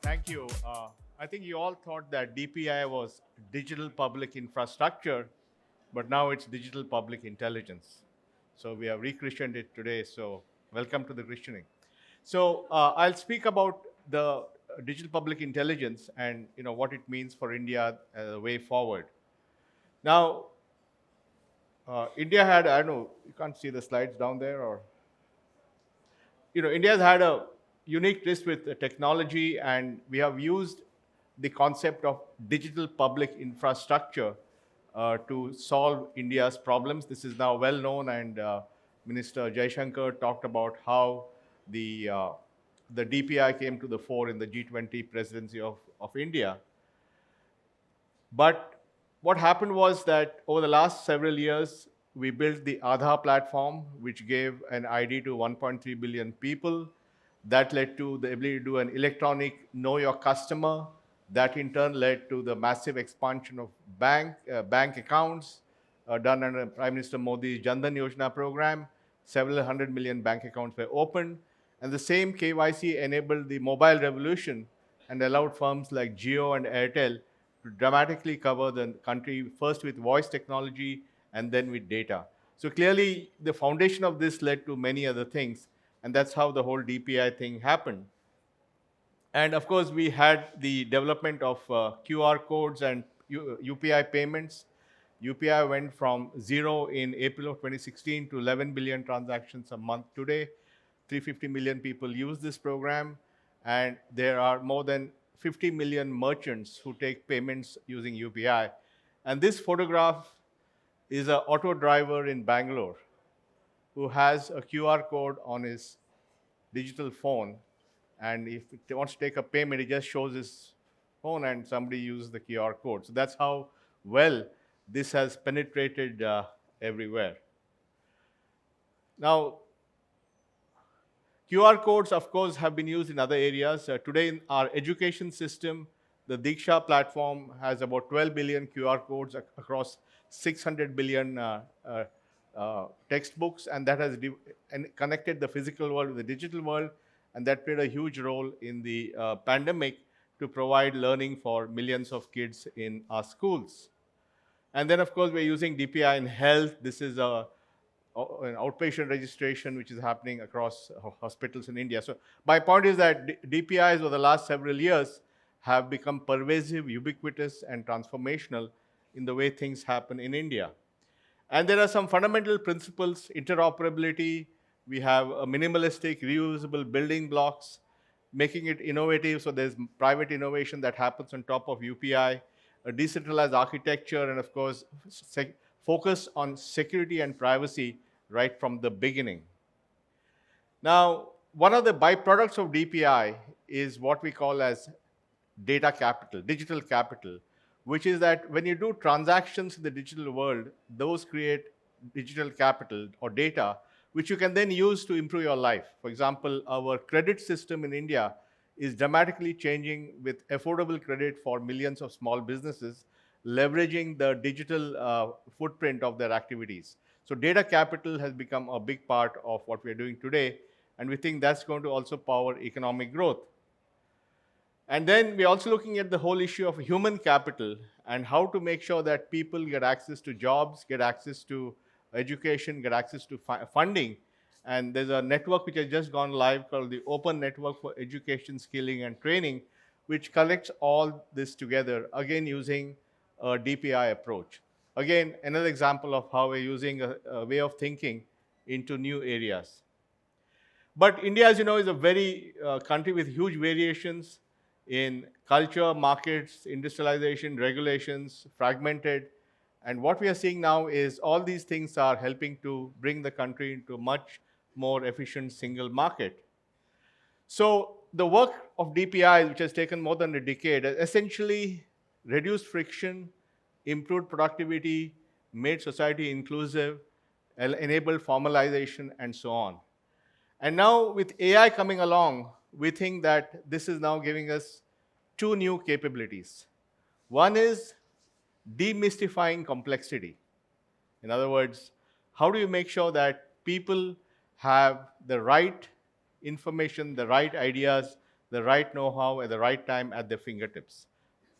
Thank you. I think you all thought that DPI was digital public infrastructure, but now it's digital public intelligence. So we have rechristened it today. So welcome to the christening. So I'll speak about the digital public intelligence and what it means for India way forward. Now, India had, I don't know, you can't see the slides down there, or India has had a unique twist with the technology, and we have used the concept of digital public infrastructure to solve India's problems. This is now well known, and Minister Jaishankar talked about how the uh, the DPI came to the fore in the G20 presidency of India. But what happened was that over the last several years, we built the Aadhaar platform, which gave an ID to 1.3 billion people. That led to the ability to do an electronic know your customer. That in turn led to the massive expansion of bank accounts done under Prime Minister Modi's Jan Dhan Yojana program. Several hundred million bank accounts were opened. And the same KYC enabled the mobile revolution and allowed firms like Jio and Airtel to dramatically cover the country, first with voice technology and then with data. So clearly, the foundation of this led to many other things, and that's how the whole DPI thing happened. And of course, we had the development of QR codes and UPI payments. UPI went from zero in April of 2016 to 11 billion transactions a month today. 350 million people use this program, and there are more than 50 million merchants who take payments using UPI. And this photograph is an auto driver in Bangalore who has a QR code on his digital phone, and if he wants to take a payment, he just shows his phone and somebody uses the QR code. So that's how well this has penetrated everywhere. Now, QR codes, of course, have been used in other areas. Today, in our education system, the Diksha platform has about 12 billion QR codes across 600 billion textbooks, and that has and connected the physical world with the digital world, and that played a huge role in the pandemic to provide learning for millions of kids in our schools. And then, of course, we're using DPI in health. This is an outpatient registration which is happening across hospitals in India. So my point is that DPIs over the last several years have become pervasive, ubiquitous, and transformational in the way things happen in India. And there are some fundamental principles: interoperability. We have a minimalistic, reusable building blocks, making it innovative. So there's private innovation that happens on top of UPI, a decentralized architecture, and of course, focus on security and privacy right from the beginning. Now, one of the byproducts of DPI is what we call as data capital, digital capital, which is that when you do transactions in the digital world, those create digital capital or data, which you can then use to improve your life. For example, our credit system in India is dramatically changing with affordable credit for millions of small businesses, leveraging the digital footprint of their activities. So data capital has become a big part of what we're doing today, and we think that's going to also power economic growth. And then we're also looking at the whole issue of human capital and how to make sure that people get access to jobs, get access to education, get access to funding. And there's a network which has just gone live called the Open Network for Education, Skilling, and Training, which collects all this together, again using a DPI approach. Again, another example of how we're using a way of thinking into new areas. But India, as you know, is a very country with huge variations in culture, markets, industrialization, regulations, fragmented. And what we are seeing now is all these things are helping to bring the country into a much more efficient single market. So the work of DPI, which has taken more than a decade, has essentially reduced friction, improved productivity, made society inclusive, enabled formalization, and so on. And now with AI coming along, we think that this is now giving us two new capabilities. One is demystifying complexity. In other words, how do you make sure that people have the right information, the right ideas, the right know-how at the right time at their fingertips.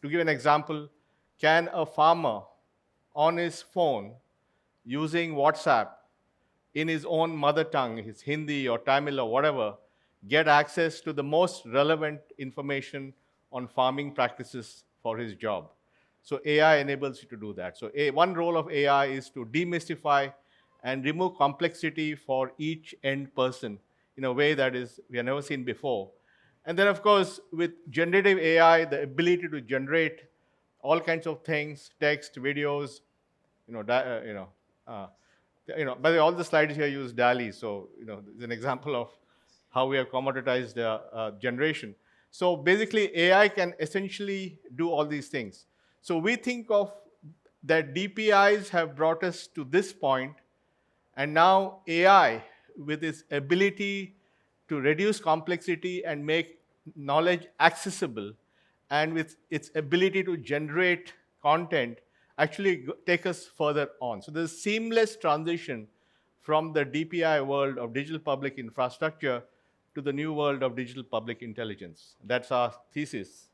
To give an example, can a farmer on his phone using WhatsApp in his own mother tongue, his Hindi or Tamil or whatever, get access to the most relevant information on farming practices for his job? So AI enables you to do that. So one role of AI is to demystify and remove complexity for each end person in a way that is we have never seen before. And then, of course, with generative AI, the ability to generate all kinds of things, text, videos, you know, uh, by the way, all the slides here use DALI, so it's an example of how we have commoditized generation. So basically, AI can essentially do all these things. So we think of that DPIs have brought us to this point, and now AI, with its ability to reduce complexity and make knowledge accessible, and with its ability to generate content, actually take us further on. So there's seamless transition from the DPI world of digital public infrastructure to the new world of digital public intelligence. That's our thesis.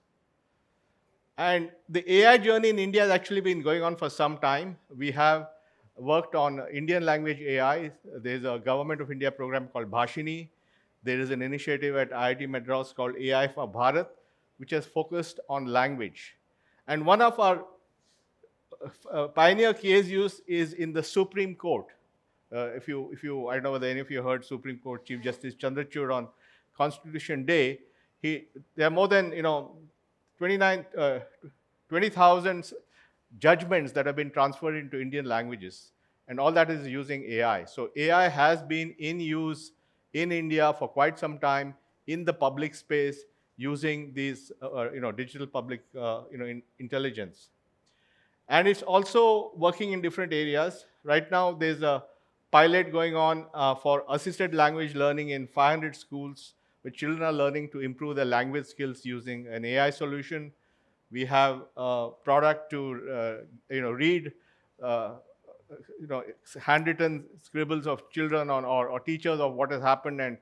And the AI journey in India has actually been going on for some time. We have worked on Indian language AI. There's a Government of India program called Bhashini. There is an initiative at IIT Madras called AI for Bharat, which has focused on language. And one of our pioneer case use is in the Supreme Court. I don't know whether any of you heard Supreme Court Chief Justice Chandrachud on Constitution Day. There are more than 20,000 judgments that have been transferred into Indian languages, and all that is using AI. So AI has been in use in India for quite some time in the public space using these digital public intelligence. And it's also working in different areas. Right now, there's a pilot going on for assisted language learning in 500 schools, where children are learning to improve their language skills using an AI solution. We have a product to read handwritten scribbles of children or teachers of what has happened, and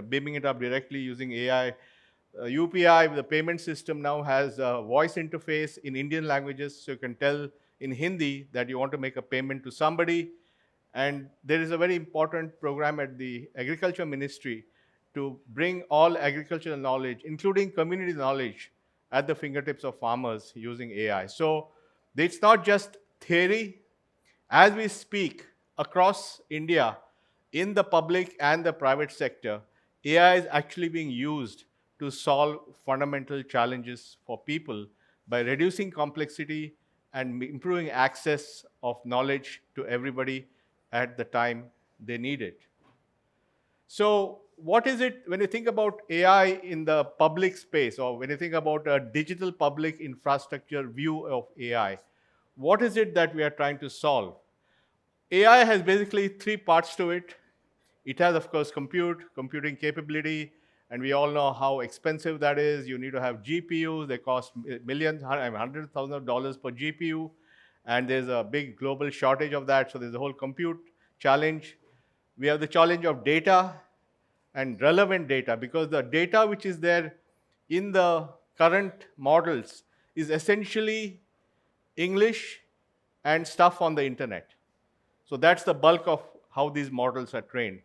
beaming it up directly using AI. UPI, the payment system, now has a voice interface in Indian languages, so you can tell in Hindi that you want to make a payment to somebody. And there is a very important program at the Agriculture Ministry to bring all agricultural knowledge, including community knowledge, at the fingertips of farmers using AI. So it's not just theory. As we speak across India, in the public and the private sector, AI is actually being used to solve fundamental challenges for people by reducing complexity and improving access of knowledge to everybody at the time they need it. So what is it when you think about AI in the public space, or when you think about a digital public infrastructure view of AI? What is it that we are trying to solve? AI has basically three parts to it. It has, of course, computing capability, and we all know how expensive that is. You need to have GPUs. They cost millions, hundreds of thousands of dollars per GPU, and there's a big global shortage of that, so there's a whole compute challenge. We have the challenge of data and relevant data, because the data which is there in the current models is essentially English and stuff on the internet. So that's the bulk of how these models are trained.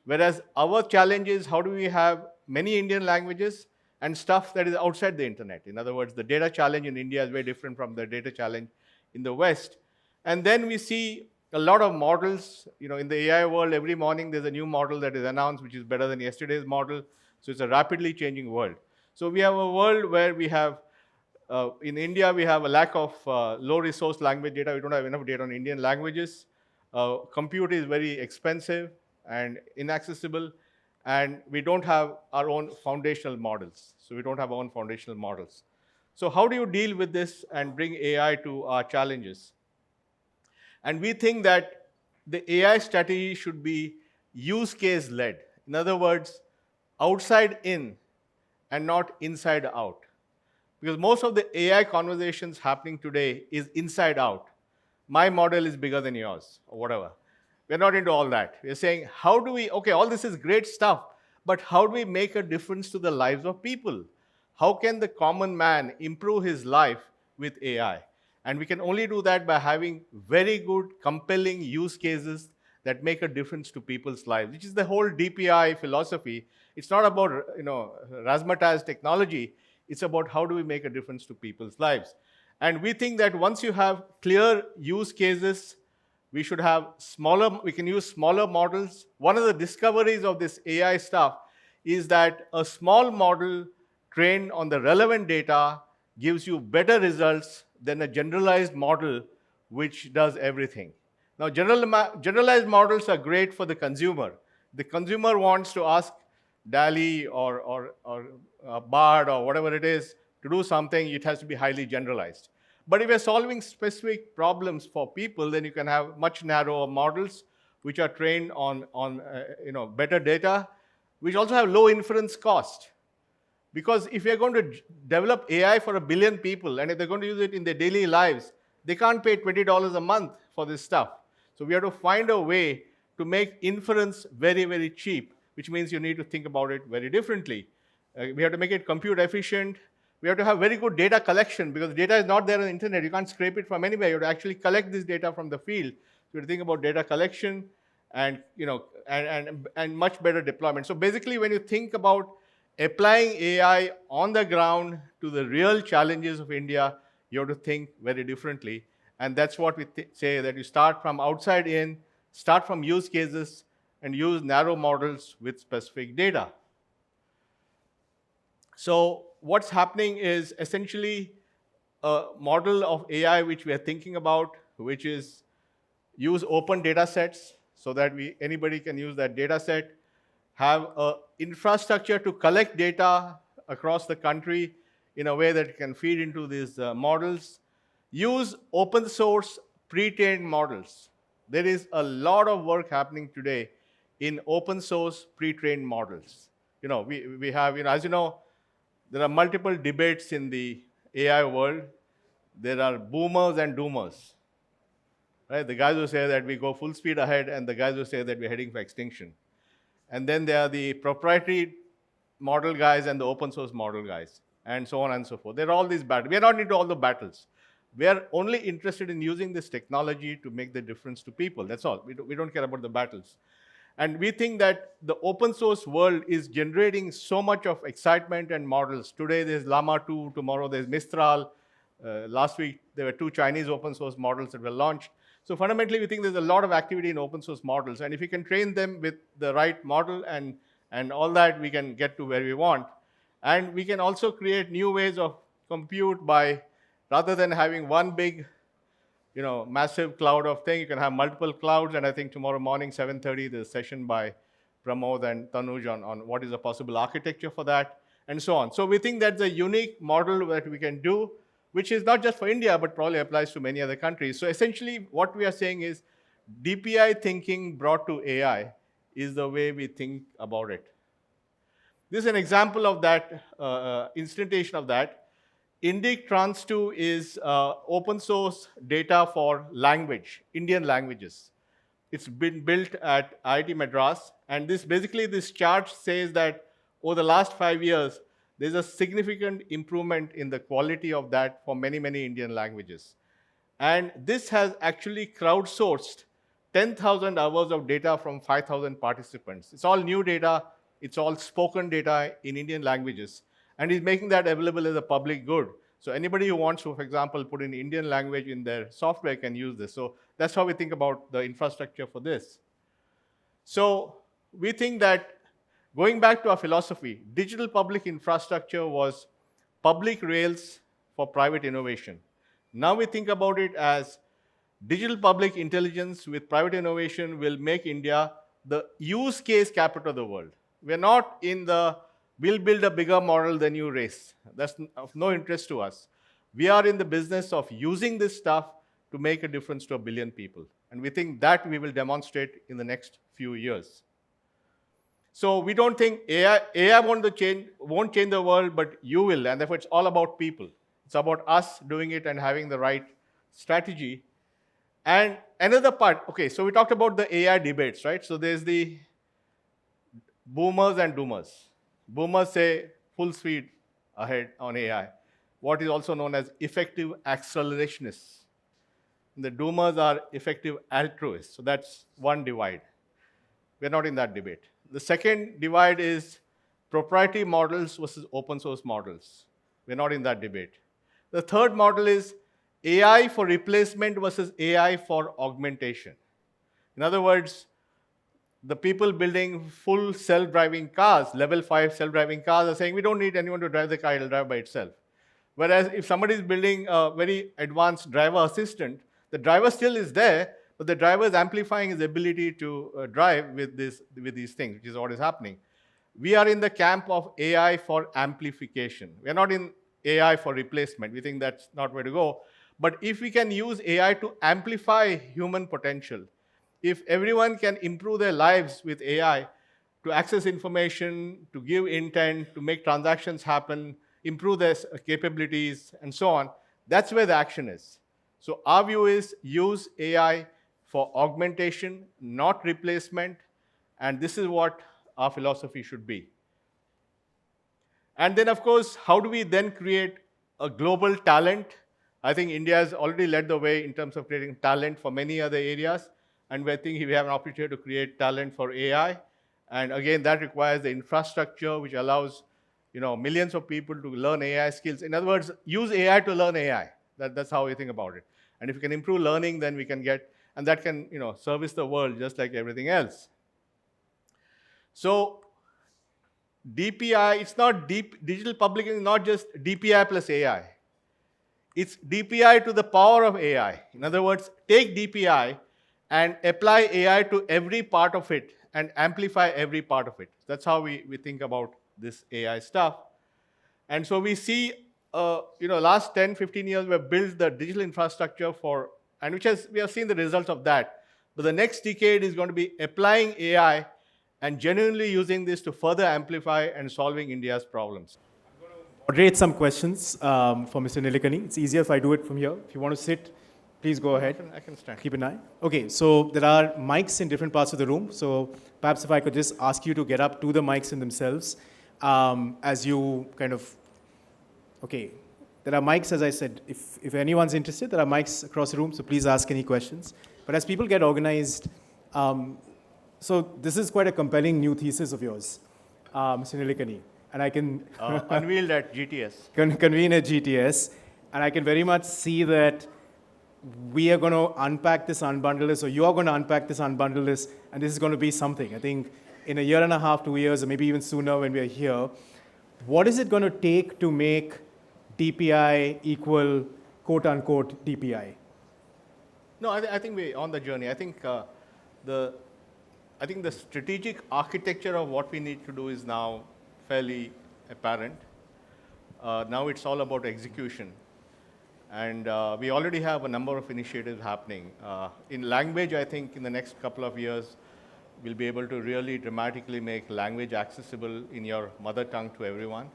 Whereas our challenge is, how do we have many Indian languages and stuff that is outside the internet? In other words, the data challenge in India is very different from the data challenge in the West. And then we see a lot of models. In the AI world, every morning there's a new model that is announced, which is better than yesterday's model. So it's a rapidly changing world. So we have a world where we have, in India, we have a lack of low resource language data. We don't have enough data on Indian languages. Compute is very expensive and inaccessible, and we don't have our own foundational models. So how do you deal with this and bring AI to our challenges? And we think that the AI strategy should be use case led. In other words, outside in and not inside out. Because most of the AI conversations happening today is inside out. My model is bigger than yours, or whatever. We're not into all that. We're saying, how do we, okay, all this is great stuff, But how do we make a difference to the lives of people? How can the common man improve his life with AI? And we can only do that by having very good, compelling use cases that make a difference to people's lives, which is the whole DPI philosophy. It's not about razzmatazz technology. It's about how do we make a difference to people's lives. And we think that once you have clear use cases, we can use smaller models. One of the discoveries of this AI stuff is that a small model trained on the relevant data gives you better results than a generalized model which does everything. Now, generalized models are great for the consumer. The consumer wants to ask DALI or BARD or whatever it is to do something, it has to be highly generalized. But if you're solving specific problems for people, then you can have much narrower models which are trained on better data, which also have low inference cost. Because if you're going to develop AI for 1 billion people, and if they're going to use it in their daily lives, they can't pay $20 a month for this stuff. So we have to find a way to make inference very, very cheap, which means you need to think about it very differently. We have to make it compute efficient. We have to have very good data collection, because data is not there on the internet. You can't scrape it from anywhere. You have to actually collect this data from the field. So you have to think about data collection and much better deployment. So basically, when you think about applying AI on the ground to the real challenges of India, you have to think very differently. And that's what we say, that you start from outside in, start from use cases, and use narrow models with specific data. So what's happening is essentially a model of AI which we are thinking about, which is use open data sets so that anybody can use that data set, have an infrastructure to collect data across the country in a way that it can feed into these models, use open source pre-trained models. There is a lot of work happening today in open source pre-trained models. We have, as you know, there are multiple debates in the AI world. There are boomers and doomers, right? The guys who say that we go full speed ahead, and the guys who say that we're heading for extinction. And then there are the proprietary model guys and the open source model guys, and so on and so forth. There are all these battles. We are not into all the battles. We are only interested in using this technology to make the difference to people. That's all. We don't care about the battles. And we think that the open source world is generating so much of excitement and models. Today there's Llama 2, tomorrow there's Mistral. Last week there were 2 Chinese open source models that were launched. So fundamentally, we think there's a lot of activity in open source models. And if we can train them with the right model and all that, we can get to where we want. And we can also create new ways of compute by, rather than having one big massive cloud of thing, you can have multiple clouds. And I think tomorrow morning, 7:30, there's a session by Pramod and Tanuj on what is a possible architecture for that, and so on. So we think that's a unique model that we can do, which is not just for India, but probably applies to many other countries. So essentially, what we are saying is DPI thinking brought to AI is the way we think about it. This is an example of that, instantiation of that. Indic Trans 2 is open source data for language, Indian languages. It's been built at IIT Madras, and this chart says that over the last 5 years, there's a significant improvement in the quality of that for many, many Indian languages. And this has actually crowdsourced 10,000 hours of data from 5,000 participants. It's all new data. It's all spoken data in Indian languages. And he's making that available as a public good. So anybody who wants to, for example, put in Indian language in their software can use this. So that's how we think about the infrastructure for this. So we think that, going back to our philosophy, digital public infrastructure was public rails for private innovation. Now we think about it as digital public intelligence with private innovation will make India the use case capital of the world. We're not in the we'll build a bigger model than you race. That's of no interest to us. We are in the business of using this stuff to make a difference to 1 billion people. And we think that we will demonstrate in the next few years. So we don't think AI won't change the world, but you will. And therefore, it's all about people. It's about us doing it and having the right strategy. And another part, okay, so we talked about the AI debates, right? So there's the boomers and doomers. Boomers say full speed ahead on AI, what is also known as effective accelerationists. The doomers are effective altruists. So that's one divide. We're not in that debate. The second divide is proprietary models versus open source models. We're not in that debate. The third model is AI for replacement versus AI for augmentation. In other words, the people building full self-driving cars, level 5 self-driving cars, are saying we don't need anyone to drive the car, it'll drive by itself. Whereas if somebody is building a very advanced driver assistant, the driver still is there, but the driver is amplifying his ability to drive with these things, which is what is happening. We are in the camp of AI for amplification. We are not in AI for replacement. We think that's not where to go. But if we can use AI to amplify human potential, if everyone can improve their lives with AI to access information, to give intent, to make transactions happen, improve their capabilities, and so on, that's where the action is. So our view is use AI for augmentation, not replacement, and this is what our philosophy should be. And then, of course, how do we then create a global talent? I think India has already led the way in terms of creating talent for many other areas, and we think we have an opportunity to create talent for AI. And again, that requires the infrastructure which allows millions of people to learn AI skills. In other words, use AI to learn AI. That's how we think about it. And if we can improve learning, then we can get, and that can service the world just like everything else. So DPI, it's not digital public, is not just DPI plus AI. It's DPI to the power of AI. In other words, take DPI and apply AI to every part of it and amplify every part of it. That's how we think about this AI stuff. And so we see, last 10, 15 years, we've built the digital infrastructure for, and we have seen the results of that. But the next decade is going to be applying AI and genuinely using this to further amplify and solving India's problems. Moderate some questions for Mr. Nilekani. It's easier if I do it from here. If you want to sit, please go ahead. I can stand. Keep an eye. Okay, so there are mics in different parts of the room. So perhaps if I could just ask you to get up to the mics in themselves as you kind of, okay. There are mics, as I said. If anyone's interested, there are mics across the room, so please ask any questions. But as people get organized, so this is quite a compelling new thesis of yours, Mr. Nilekani. And I can unveiled at GTS. Convene at GTS, and I can very much see that we are going to unpack this, unbundle this, or you are going to unpack this, unbundle this, and this is going to be something. I think in a year and a half, 2 years, or maybe even sooner when we are here, what is it going to take to make DPI equal quote-unquote DPI? No, I think we're on the journey. I think the strategic architecture of what we need to do is now fairly apparent. Now it's all about execution. And we already have a number of initiatives happening. In language, I think in the next couple of years, we'll be able to really dramatically make language accessible in your mother tongue to everyone.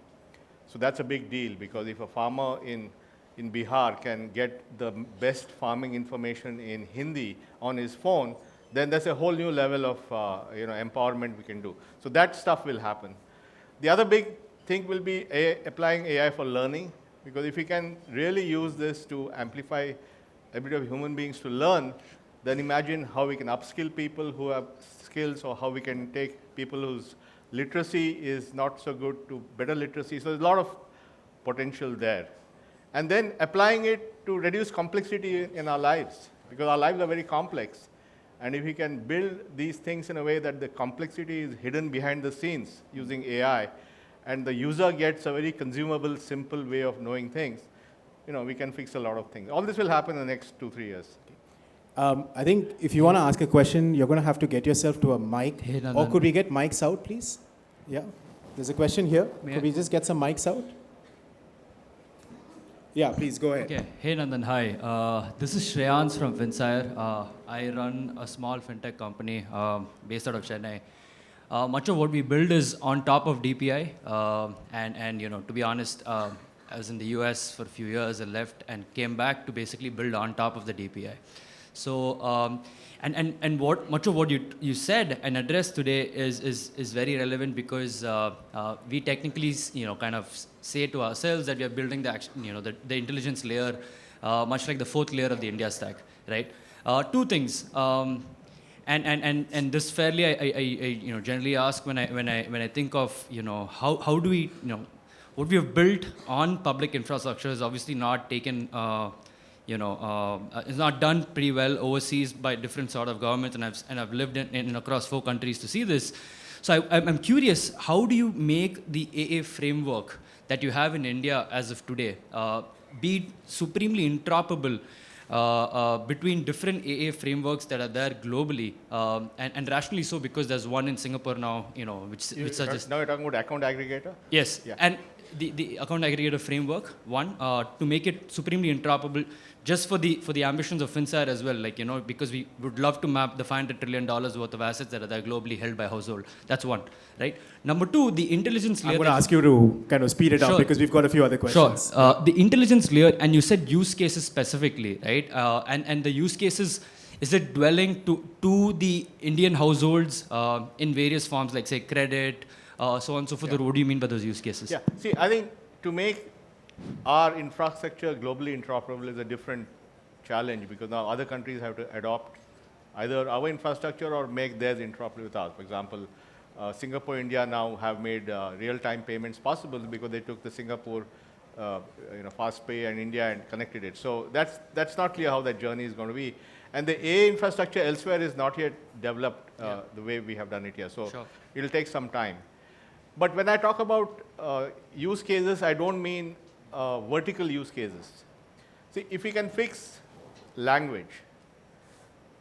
So that's a big deal, because if a farmer in Bihar can get the best farming information in Hindi on his phone, then that's a whole new level of empowerment we can do. So that stuff will happen. The other big thing will be applying AI for learning, because if we can really use this to amplify the ability of human beings to learn, then imagine how we can upskill people who have skills, or how we can take people whose literacy is not so good to better literacy. So there's a lot of potential there. And then applying it to reduce complexity in our lives, because our lives are very complex. And if we can build these things in a way that the complexity is hidden behind the scenes using AI, and the user gets a very consumable, simple way of knowing things, we can fix a lot of things. All this will happen in the next 2-3 years. I think if you want to ask a question, you're going to have to get yourself to a mic. Hey, or could we get mics out, please? Yeah. There's a question here. Could we just get some mics out? Yeah, please go ahead. Okay. Hey, Nandan. Hi. This is Shreyans from Vinsire. I run a small fintech company based out of Chennai. Much of what we build is on top of DPI. And to be honest, I was in the US for a few years and left and came back to basically build on top of the DPI. So, and what much of what you said and addressed today is very relevant because we technically, kind of say to ourselves that we are building the intelligence layer, much like the fourth layer of the India stack, right? Two things. And this fairly I generally ask when I think of how do we what we have built on public infrastructure is obviously not taken it's not done pretty well overseas by different sort of governments, and I've lived in across 4 countries to see this. So I'm curious, how do you make the AA framework that you have in India as of today be supremely interoperable between different AA frameworks that are there globally, and rationally so because there's one in Singapore now, which suggests. Now you're talking about account aggregator? Yes, Yeah. and the account aggregator framework, one, to make it supremely interoperable, just for the ambitions of FinSAR as well, because we would love to map the $500 trillion worth of assets that are there globally held by household. That's one, right? Number two, the intelligence layer. I'm going to ask you to kind of speed it up Sure. because we've got a few other questions. Sure. The intelligence layer, and you said use cases specifically, right? And the use cases, is it dwelling to the Indian households in various forms, like say credit, so on and so forth? Yeah. Or what do you mean by those use cases? Yeah. See, I think to make our infrastructure globally interoperable is a different challenge because now other countries have to adopt either our infrastructure or make theirs interoperable with ours. For example, Singapore, India now have made real-time payments possible because they took the Singapore, fast pay and India and connected it. So that's not clear how that journey is going to be. And the AA infrastructure elsewhere is not yet developed the way we have done it here. So Sure. it'll take some time. But when I talk about use cases, I don't mean vertical use cases. See, if we can fix language,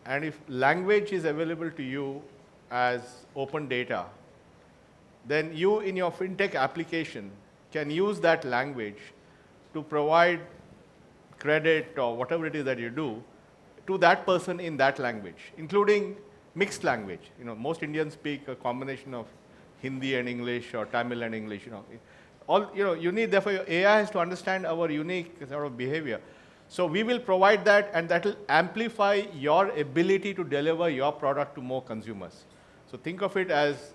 and if language is available to you as open data, then you in your fintech application can use that language to provide credit or whatever it is that you do to that person in that language, including mixed language. Most Indians speak a combination of Hindi and English or Tamil and English. You need, therefore, your AI has to understand our unique sort of behavior. So we will provide that, and that will amplify your ability to deliver your product to more consumers. So think of it as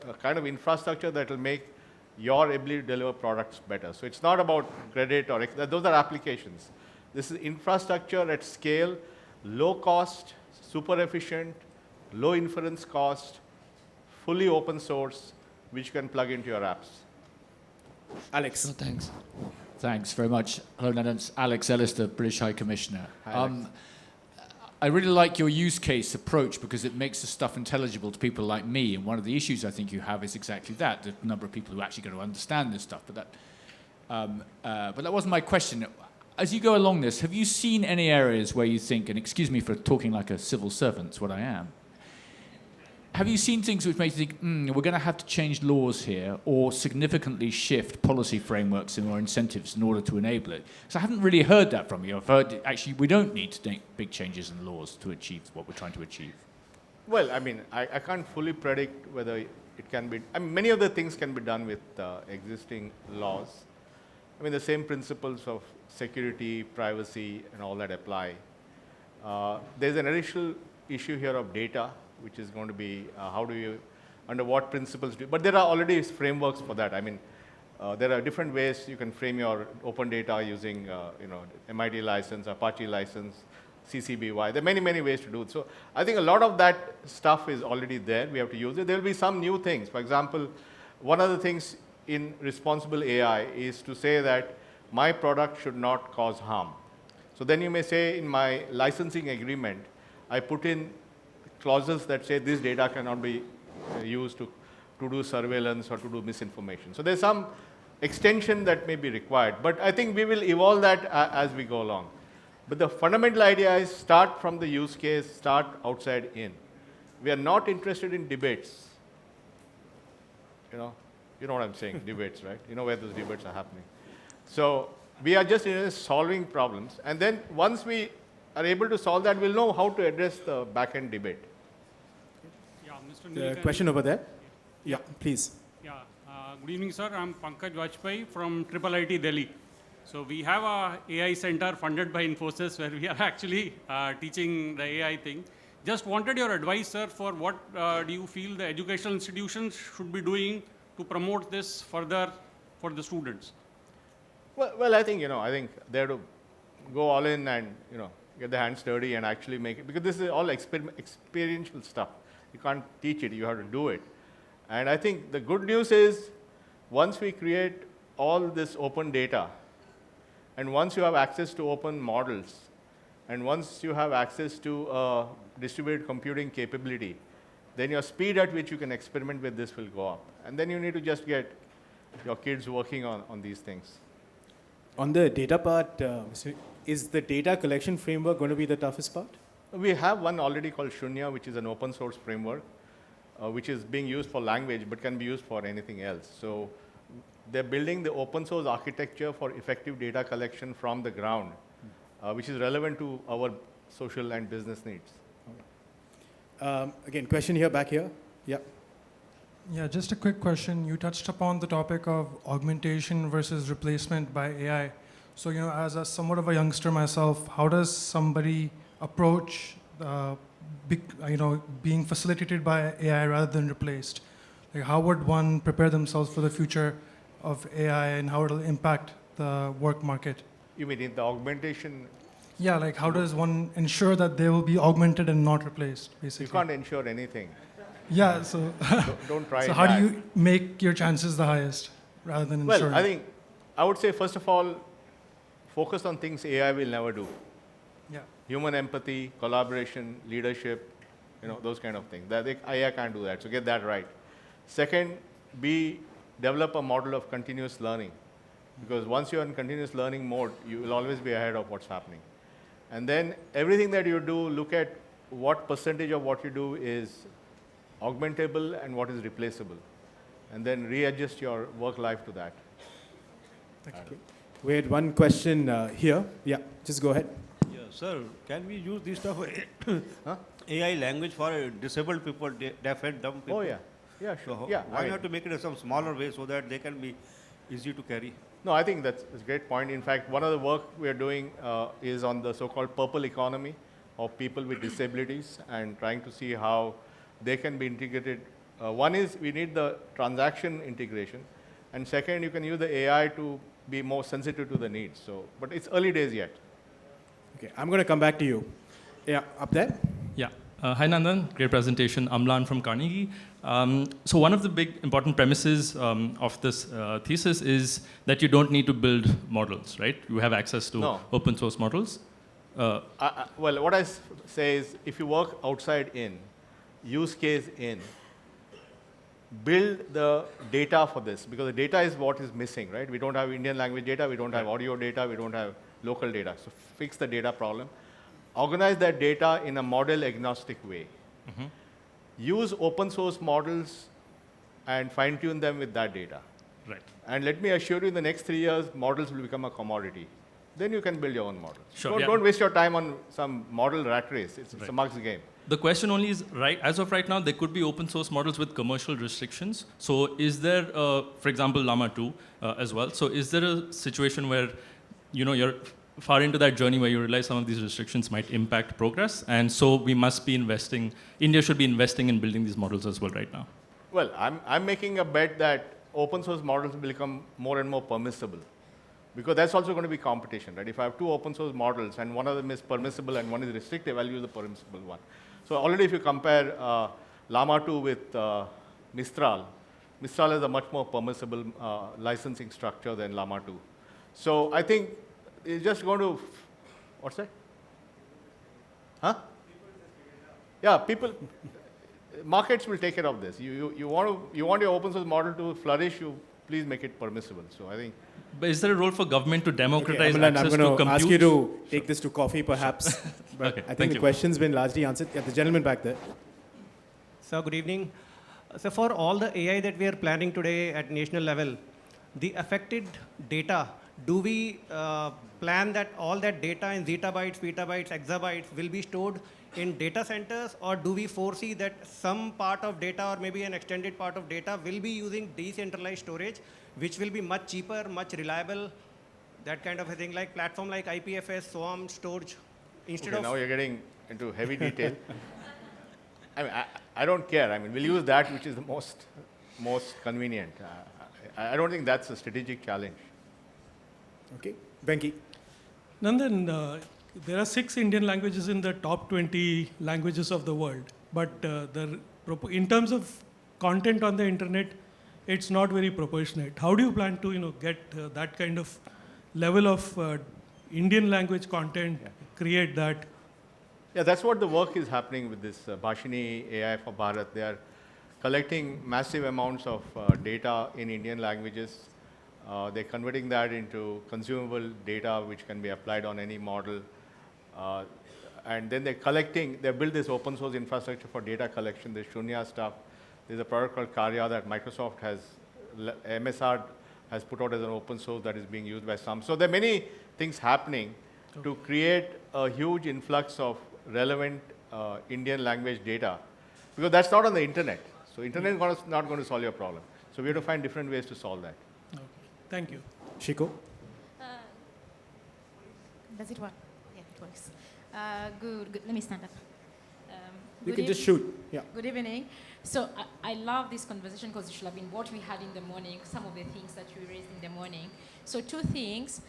a kind of infrastructure that will make your ability to deliver products better. So it's not about credit or those are applications. This is infrastructure at scale, low cost, super efficient, low inference cost, fully open source, which you can plug into your apps. Alex. Sure, thanks. Thanks very much. Hello, Nandan. Alex Ellis, the British High Commissioner. Hi, Alex. I really like your use case approach because it makes the stuff intelligible to people like me. And one of the issues I think you have is exactly that, the number of people who are actually going to understand this stuff. But that wasn't my question. As you go along this, have you seen any areas where you think, and excuse me for talking like a civil servant, it's what I am, have you seen things which make you think, we're going to have to change laws here or significantly shift policy frameworks or incentives in order to enable it? Because I haven't really heard that from you. I've heard, actually, we don't need to make big changes in laws to achieve what we're trying to achieve. Well, I mean, I can't fully predict whether it can be. I mean, many of the things can be done with existing laws. I mean, the same principles of security, privacy, and all that apply. There's an additional issue here of data, which is going to be how do you, under what principles do, but there are already frameworks for that. I mean, there are different ways you can frame your open data using, MIT license, Apache license, CCBY. There are many, many ways to do it. So I think a lot of that stuff is already there. We have to use it. There will be some new things. For example, one of the things in responsible AI is to say that my product should not cause harm. So then you may say in my licensing agreement, I put in clauses that say this data cannot be used to do surveillance or to do misinformation. So there's some extension that may be required, but I think we will evolve that as we go along. But the fundamental idea is start from the use case, start outside in. We are not interested in debates. You know what I'm saying, debates, right? You know where those debates are happening. So we are just interested in solving problems, and then once we are able to solve that, we'll know how to address the back-end debate. Yeah, Mr. The Nilekani. question over there. Yeah, please. Yeah, good evening, sir. I'm Pankaj Vajpayee from IIIT Delhi. So we have a AI center funded by Infosys where we are actually teaching the AI thing. Just wanted your advice, sir, for what do you feel the educational institutions should be doing to promote this further for the students? Well, I think, I think they have to go all in and, get their hands dirty and actually make it, because this is all experiential stuff. You can't teach it, you have to do it. And I think the good news is, once we create all this open data, and once you have access to open models, and once you have access to distributed computing capability, then your speed at which you can experiment with this will go up. And then you need to just get your kids working on these things. On the data part, is the data collection framework going to be the toughest part? We have one already called Shunya, which is an open source framework, which is being used for language, but can be used for anything else. So they're building the open source architecture for effective data collection from the ground, which is relevant to our social and business needs. Again, question here, back here. Yeah. Yeah, just a quick question. You touched upon the topic of augmentation versus replacement by AI. So, as a somewhat of a youngster myself, how does somebody approach, being facilitated by AI rather than replaced? Like, how would one prepare themselves for the future of AI and how it'll impact the work market? You mean in the augmentation? Yeah, like how does one ensure that they will be augmented and not replaced, basically? You can't ensure anything. Yeah, so Don't try so it how that. do you make your chances the highest rather than ensuring? Well, I think I would say, first of all, focus on things AI will never do. Yeah. Human empathy, collaboration, leadership, those kind of things. AI can't do that, so get that right. Second, develop a model of continuous learning, because once you're in continuous learning mode, you will always be ahead of what's happening. And then everything that you do, look at what percentage of what you do is augmentable and what is replaceable, and then readjust your work life to that. Thank you. We had one question here. Yeah, just go ahead. Yeah, sir, can we use this stuff AI language for disabled people, deaf and dumb people? Oh yeah, yeah, So sure. Yeah, why not to make it some smaller way so that they can be easy to carry? No, I think that's a great point. In fact, one of the work we are doing is on the so-called purple economy of people with disabilities, and trying to see how they can be integrated. One is we need the transaction integration, and second, you can use the AI to be more sensitive to the needs. So, but it's early days yet. Okay, I'm going to come back to you. Yeah, up there. Yeah. Hi, Nandan. Great presentation. Amlan from Carnegie. So one of the big important premises of this thesis is that you don't need to build models, right? You have access to open source models. Well, what I say is, if you work outside in, use case in, build the data for this, because the data is what is missing, right? We don't have Indian language data, we don't have audio data, we don't have local data. So fix the data problem. Organize that data in a model agnostic way. Mm-hmm. Use open source models and fine tune them with that data. Right. And let me assure you, in the next 3 years, models will become a commodity. Then you can build your own model. Sure, Don't waste your time on some model rat race. It's a mug's game. The question only is, as of right now, there could be open source models with commercial restrictions. So is there, for example, Llama 2 as well. So is there a situation where, you're far into that journey where you realize some of these restrictions might impact progress, and so we must be investing, India should be investing in building these models as well right now? Well, I'm making a bet that open source models will become more and more permissible, because that's also going to be competition, right? If I have two open source models and one of them is permissible and one is restrictive, I'll use the permissible one. So already if you compare Llama 2 with Mistral has a much more permissible licensing structure than Llama 2. So I think it's just going to, what's that? Huh? Yeah, markets will take care of this. You want your open source model to flourish, please make it permissible. So I think. But is there a role for government to democratize Okay, access to compute? I'm going to ask you to take this to coffee, perhaps. But Okay, I think thank the you. question's been largely answered. Yeah, the gentleman back there. Sir, good evening. So for all the AI that we are planning today at national level, the affected data, do we plan that all that data in zettabytes, petabytes, exabytes will be stored in data centers, or do we foresee that some part of data or maybe an extended part of data will be using decentralized storage, which will be much cheaper, much reliable that kind of a thing, like platform like IPFS, SOAM, Storage, instead Okay, of now you're getting into heavy detail. I mean, I don't care. I mean, we'll use that which is the most convenient. I don't think that's a strategic challenge. Okay, Venki. Nandan, there are 6 Indian languages in the top 20 languages of the world, but in terms of content on the internet, it's not very proportionate. How do you plan to get that kind of level of Indian language content, create that? Yeah, that's what the work is happening with this Bhashini AI for Bharat. They are collecting massive amounts of data in Indian languages. They're converting that into consumable data which can be applied on any model. And then they build this open source infrastructure for data collection, the Shunya stuff. There's a product called Karya that Microsoft has, MSR has put out as an open source that is being used by some. So there are many things happening to create a huge influx of relevant Indian language data, because that's not on the internet. So internet is not going to solve your problem. So we have to find different ways to solve that. Okay. Thank you. Shiko. Does it work? Yeah, it works. Good. Let me stand up. You can just shoot. Yeah. Good evening. So I love this conversation because it should have been what we had in the morning, some of the things that you raised in the morning. So 2 things.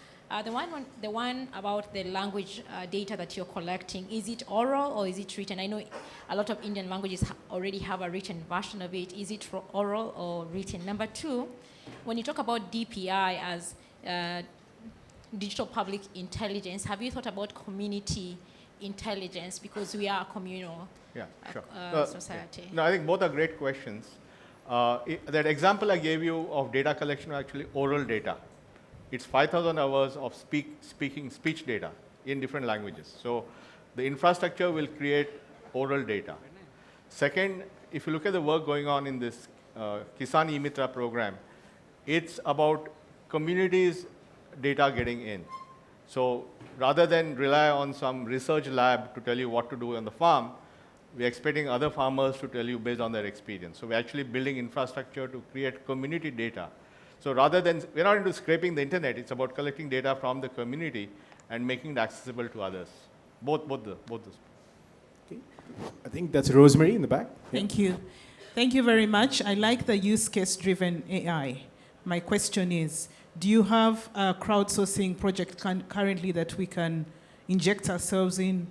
The one about the language data that you're collecting, is it oral or is it written? I know a lot of Indian languages already have a written version of it. Is it oral or written? Number 2, when you talk about DPI as digital public intelligence, have you thought about community intelligence? Because we are a communal society. No, I think both are great questions. That example I gave you of data collection was actually oral data. It's 5,000 hours of speech data in different languages. So the infrastructure will create oral data. Second, if you look at the work going on in this Kisan E-Mitra program, it's about communities' data getting in. So rather than rely on some research lab to tell you what to do on the farm, we're expecting other farmers to tell you based on their experience. So we're actually building infrastructure to create community data. So rather than, we're not into scraping the internet, it's about collecting data from the community and making it accessible to others. Both those. Okay. I think that's Rosemary in the back. Thank you. Thank you very much. I like the use case driven AI. My question is, do you have a crowdsourcing project currently that we can inject ourselves in?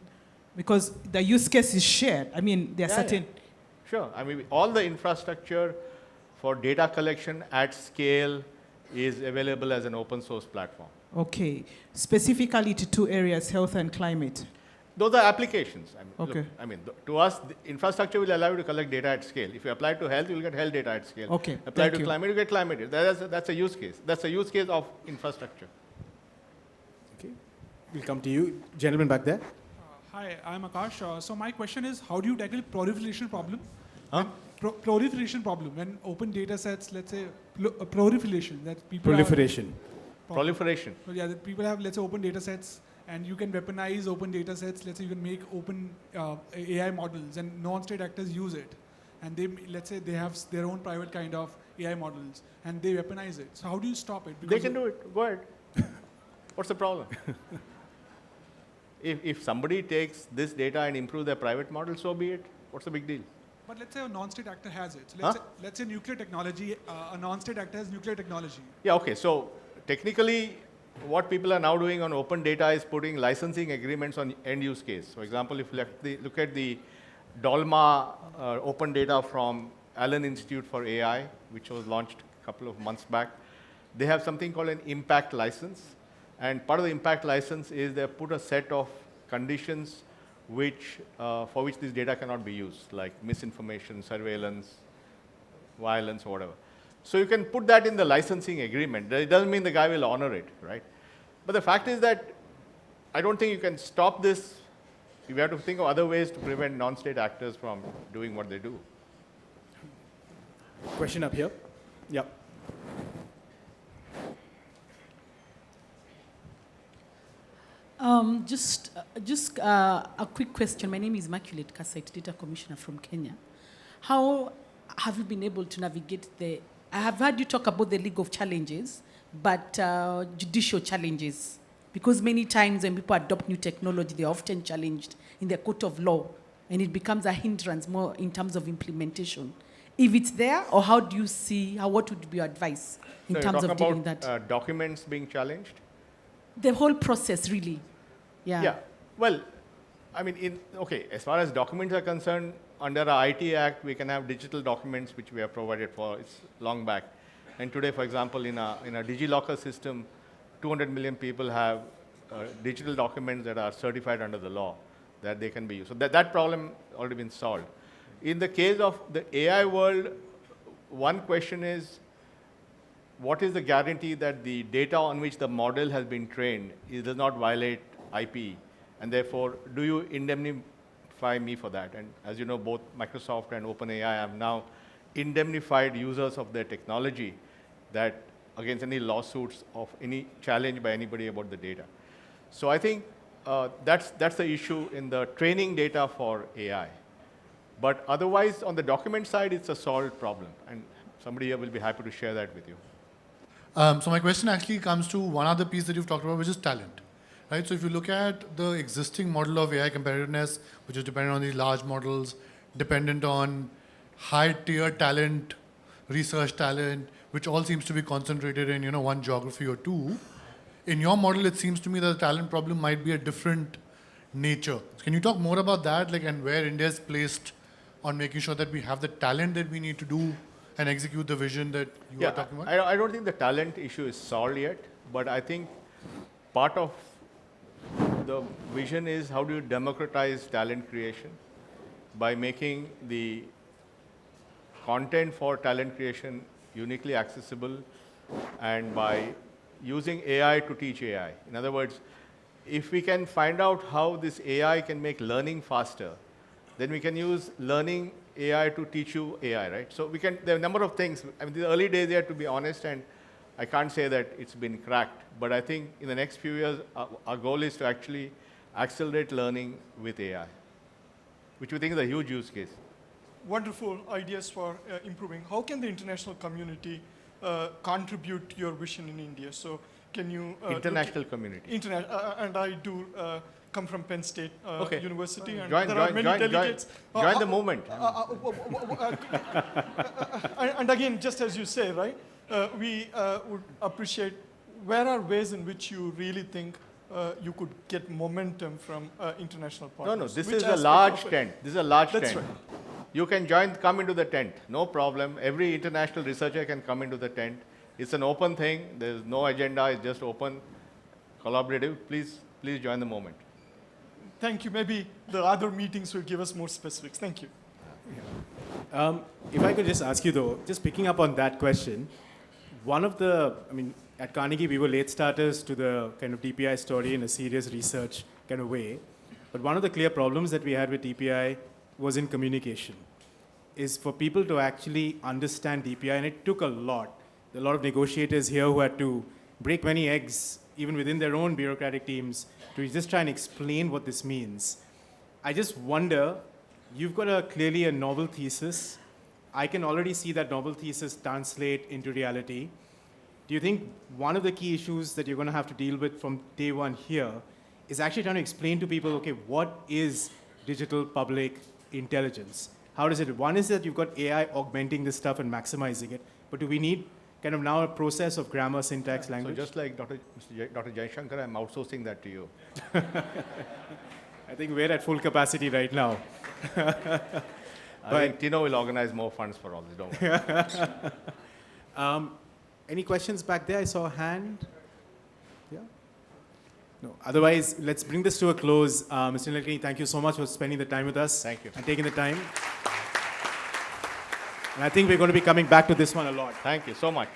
Because the use case is shared. I mean, there are certain... Yeah. Sure. I mean, all the infrastructure for data collection at scale is available as an open source platform. Okay. Specifically to 2 areas, health and climate. Those are applications. Okay. To us, the infrastructure will allow you to collect data at scale. If you apply to health, you will get health data at scale. Okay. Apply to climate, you get climate data. That's a use case. That's a use case of infrastructure. Okay. We'll come to you. Gentleman back there. Hi, I'm Akash. So my question is, how do you tackle proliferation problem? Huh? Proliferation problem when open data sets, let's say, proliferation that people Proliferation. Proliferation. So yeah, that people have, let's say, open data sets, and you can weaponize open data sets. Let's say you can make open AI models, and non-state actors use it, and they, let's say, they have their own private kind of AI models, and they weaponize it. So how do you stop it? They can do it. Go ahead. What's the problem? If somebody takes this data and improves their private model, so be it. What's the big deal? But let's say a non-state actor has it. So let's say nuclear technology, a non-state actor has nuclear technology. Yeah, okay. So technically, what people are now doing on open data is putting licensing agreements on end use case. For example, if you look at the Dolma open data from Allen Institute for AI, which was launched a couple of months back, they have something called an impact license. And part of the impact license is they put a set of conditions for which this data cannot be used, like misinformation, surveillance, violence, or whatever. So you can put that in the licensing agreement. It doesn't mean the guy will honor it, right? But the fact is that I don't think you can stop this. You have to think of other ways to prevent non-state actors from doing what they do. Question up here. Yeah. Just a quick question. My name is Immaculate Kasait, Data Commissioner from Kenya. How have you been able to navigate I have heard you talk about the League of Challenges, but judicial challenges. Because many times when people adopt new technology, they're often challenged in the court of law, and it becomes a hindrance more in terms of implementation. If it's there, or how do you see, what would be your advice in So terms you're of talking dealing with that? about documents being challenged? The whole process, really. Yeah. Yeah. Well, I mean, okay, as far as documents are concerned, under our IT Act, we can have digital documents which we have provided for. It's long back. And today, for example, in a DigiLocker system, 200 million people have digital documents that are certified under the law that they can be used. So that problem already been solved. In the case of the AI world, one question is, what is the guarantee that the data on which the model has been trained does not violate IP? And therefore, do you indemnify me for that? And as you know, both Microsoft and OpenAI have now indemnified users of their technology that against any lawsuits of any challenge by anybody about the data. So I think that's the issue in the training data for AI. But otherwise, on the document side, it's a solved problem. And somebody here will be happy to share that with you. So my question actually comes to one other piece that you've talked about, which is talent. Right? So if you look at the existing model of AI competitiveness, which is dependent on these large models, dependent on high-tier talent, research talent, which all seems to be concentrated in one geography or two. In your model, it seems to me that the talent problem might be a different nature. Can you talk more about that, and where India is placed on making sure that we have the talent that we need to do and execute the vision that you are talking about? I don't think the talent issue is solved yet, but I think part of the vision is how do you democratize talent creation by making the content for talent creation uniquely accessible and by using AI to teach AI. In other words, if we can find out how this AI can make learning faster, then we can use learning AI to teach you AI, right? So there are a number of things. I mean, the early days here, to be honest, and I can't say that it's been cracked, but I think in the next few years, our goal is to actually accelerate learning with AI, which we think is a huge use case. Wonderful ideas for improving. How can the international community contribute to your vision in India? So can you... international community. And I do come from Penn State University, and there are many delegates. Join the movement. And again, just as you say, right, we would appreciate where are ways in which you really think you could get momentum from international partners. No, this is a large tent. This is a large tent. That's right. You can come into the tent, no problem. Every international researcher can come into the tent. It's an open thing. There's no agenda. It's just open, collaborative. Please join the movement. Thank you. Maybe the other meetings will give us more specifics. Thank you. If I could just ask you though, just picking up on that question, at Carnegie, we were late starters to the kind of DPI story in a serious research kind of way. But one of the clear problems that we had with DPI was in communication, is for people to actually understand DPI, and it took a lot. There are a lot of negotiators here who had to break many eggs, even within their own bureaucratic teams, to just try and explain what this means. I just wonder, you've got clearly a novel thesis. I can already see that novel thesis translate into reality. Do you think one of the key issues that you're going to have to deal with from day one here is actually trying to explain to people, okay, what is digital public intelligence? How does it? One is that you've got AI augmenting this stuff and maximizing it, but do we need kind of now a process of grammar, syntax, language? So just like Dr. Jaishankar, I'm outsourcing that to you. I think we're at full capacity right now. I think Tino will organize more funds for all this, don't worry. Any questions back there? I saw a hand. Yeah? No. Otherwise, let's bring this to a close. Mr. Nilekani, thank you so much for spending the time with us. Thank you. And taking the time. And I think we're going to be coming back to this one a lot. Thank you so much.